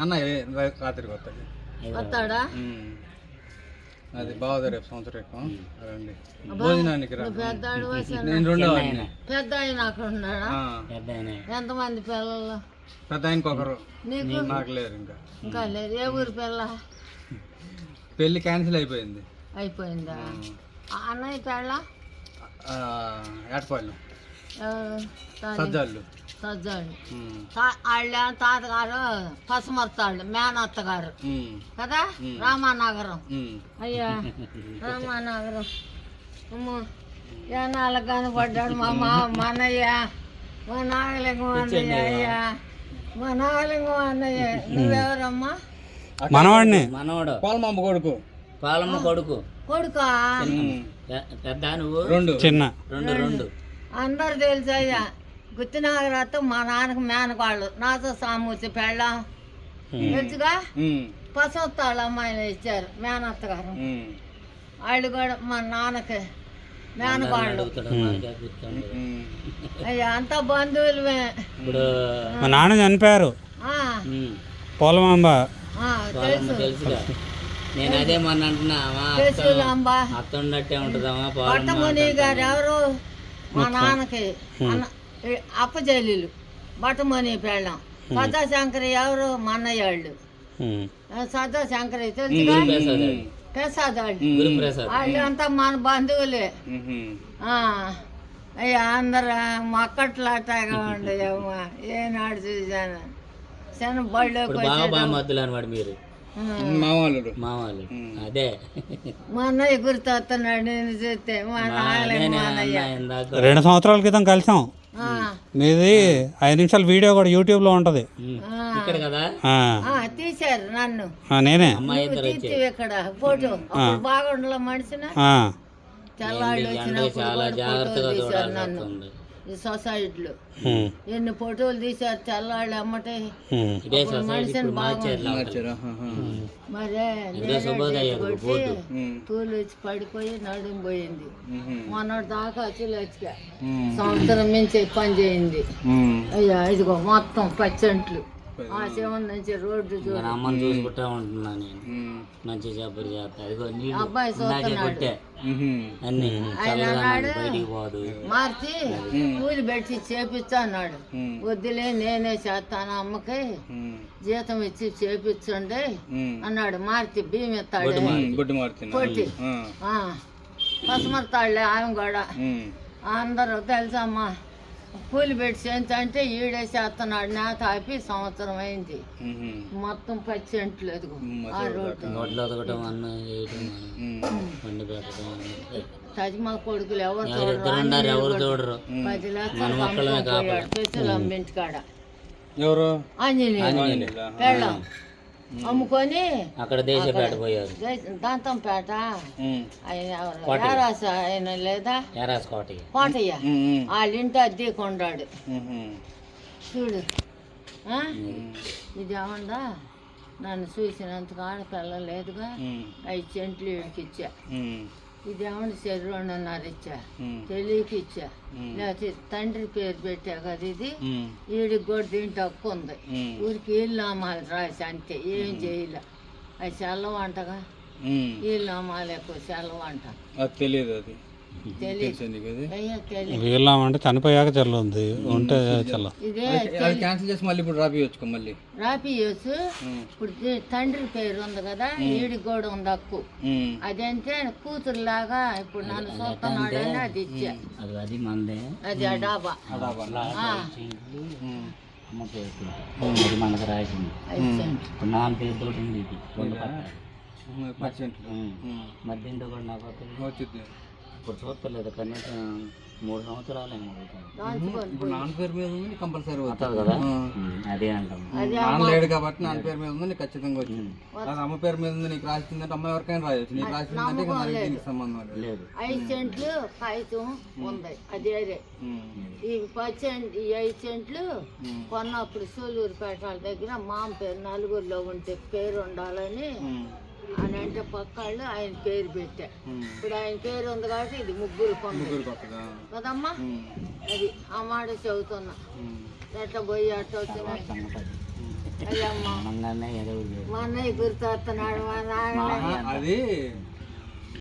అన్న రాత్రికి వస్తాడా? అది బాగుంది. రేపు సంవత్సరం రండి భోజనానికి. నేను రెండో పెద్ద ఆయన అక్కడ ఉన్నాడా? ఎంతమంది పిల్లలు? పెద్ద ఆయనకి ఒకరు, నాకు లేరు. ఇంకా లేదు. ఏ ఊరు పిల్ల? పెళ్లి క్యాన్సిల్ అయిపోయింది. అయిపోయిందా? అన్నయ్య పెళ్ళ ఏటపాళ్ళు సజ్జాళ్ళు. వాళ్ళ తాతగారు పసుమర్తాళ్ళు, మేనత్తగారు కదా, రామానగరం. అయ్యా రామానగరం ఏనాళ్ళకి కనపడ్డాడు మా అన్నయ్య, మా నాగలింగం అన్నయ్య. అయ్యా మా నాగలింగం అన్నయ్య. నువ్వెవరమ్మా? మనవాడిని. మనవాడు పాలమ్మ కొడుకు. పాలమ్మ కొడుకు. కొడుకా? పెద్ద నువ్వు? రెండు చిన్న. రెండు. అందరు తెలుసు అయ్యా. గుత్తినాగరాతో మా నాన్నకు మేనకాళ్ళు, నాతో సామూర్తి పెళ్ళం తెలుసుగా. పసొత్తాళ్ళు అమ్మాయిని ఇచ్చారు మేనత్తగారు. వాళ్ళు కూడా మా నాన్నకి మేనకాళ్ళు. అయ్యా అంతా బంధువులమే. మా నాన్న చనిపోయారు. పోలమాంబ తెలుసు. నేను అదే మొన్న అంటున్నా, అత్తండట్టే ఉంటుందమ్మా. బట్టముని గారు ఎవరు? మా నాన్నకి అప్పజల్లీలు బట్టమని పెళ్ళం. సదా శంకరి ఎవరు? మా అన్నయ్య వాళ్ళు. సదా శంకరి తెలుసుగా, ప్రసాద్ వాళ్ళు. వాళ్ళు అంతా మన బంధువులే. అయ్యా అందరు మక్కట్లాగా ఉండేమ్మా. ఏనాడు చూసాను చిన్న బళ్ళోకి అనమాట మీరు. మావాళ్ళు అదే మా అన్నయ్య గుర్తొస్తున్నాడు. నేను చూస్తే మా నాన్నయ్య 2 సంవత్సరాల క్రితం కలిసాం. మీది 5 నిమిషాల వీడియో కూడా యూట్యూబ్ లో ఉంటది. తీశారు నన్ను. నేనే ఇక్కడ ఫోటో బాగుండలో మనిషిన తెల్లాళ్ళు వచ్చినప్పుడు తీశారు నన్ను. ఈ సొసైటీలో ఎన్ని ఫోటోలు తీశారు తెల్లాళ్ళు అమ్మటే. మనిషిని బాగుంది. మరే తూలు వచ్చి పడిపోయి నడుము పోయింది. మొన్నటి దాకా వచ్చి సంవత్సరం నుంచి పని చేయింది. అయ్యా ఇదిగో మొత్తం పచ్చంట్లు. ఆ శివం నుంచి రోడ్డు అమ్మని చూసుకుంటా ఉంటున్నా నేను. మంచి చేపలు చేస్తా. అబ్బాయి చూస్తున్నాడు. ఆయన అన్నాడు మార్చి కూలి పెట్టి చేపిస్తా అన్నాడు. వద్దులే నేనే చేస్తాను, అమ్మకి జీతం ఇచ్చి చేపించండి అన్నాడు. మార్చి బియ్యం ఎత్తాడు కొట్టి పసుమర్తాడులే ఆమె కూడా. అందరూ తెలుసమ్మా కూలి పెట్టి చేయించంటే ఈడే చేస్తున్నాడు. నా తాపి సంవత్సరం అయింది. మొత్తం పచ్చెంట్లు ఎదుగు ఆ రోడ్డు. తజ్మా కొడుకులు ఎవరు చూడరు. 10 లక్షలు పెచ్చులు అమ్మింటికాడ ఆంజనేయులు పెళ్ళం అమ్ముకొని అక్కడ దేశపేట పోయారు. దాంతంపేట ఆయన లేదా కోటయ్య వాళ్ళ ఇంటి అద్దె కొండాడు చూడు. ఇది ఏమందా నన్ను చూసినందుకు ఆడపిల్ల లేదుగా 5 సెంట్లు వీడికి ఇచ్చా. ఇదేమన్నా చెరువున్నర ఇచ్చా, తెలియకి ఇచ్చా. లేకపోతే తండ్రి పేరు పెట్టా కదా ఇది. వీడికి కూడా దీంట్లో హక్కు ఉంది. ఊరికి వీళ్ళు నామాలు రాసి అంతే, ఏం చేయలే. అది సెలవంటగా వీళ్ళు నామాలు ఎక్కువ సెలవంట. తెలియదు అది. వీళ్ళమంటే చనిపోయాక చల్లుంది ఉంటే చల్ల క్యాన్సిల్ చేసి మళ్ళీ ఇప్పుడు రాపియొచ్చు. మళ్ళీ రాపియొచ్చు. ఇప్పుడు తండ్రి పేరు ఉంది కదా, ఈడికి కూడా ఉంది హక్కు. అదంటే కూతురు లాగా ఇప్పుడు నన్ను చూస్తున్నాడని అది ఇచ్చా. అది ఆ డాబా మనకు రాసింది. నాన్న పేరుతో మధ్యంతో కూడా నాకు వచ్చింది. ఇప్పుడు చూస్తలేదు కనీసం 3 సంవత్సరాలు నాన్న పేరు మీద ఉంది కంపల్సరీ వస్తుంది కదా. అదే అంటాం. నాన్న లేడు కాబట్టి నాన్న పేరు మీద ఉంది, నీకు ఖచ్చితంగా వచ్చింది. అది అమ్మ పేరు మీద ఉంది, నీకు రాసిందంటే అమ్మ ఎవరికైనా రాయొచ్చు. నీకు రాసిందంటే దీనికి సంబంధం లేదు. 5 సెంట్లు కాగితం ఉంది. అదే ఈ 5 సెంట్లు కొన్నప్పుడు సూలూరుపేట వాళ్ళ దగ్గర మామ పేరు నలుగురిలో ఉంటే పేరు ఉండాలని అని అంటే పక్కాళ్ళు ఆయన పేరు పెట్టా. ఇప్పుడు ఆయన పేరు ఉంది కాబట్టి ఇది ముగ్గురు కదమ్మా. అది ఆ మాట చెబుతున్నా. ఎట్లా పోయి అట్ట వచ్చిన అయ్యమ్మ మంగన్న ఏదో ఒకటి. మా అన్నయ్య గుర్తొస్తున్నాడు మా నాన్న అది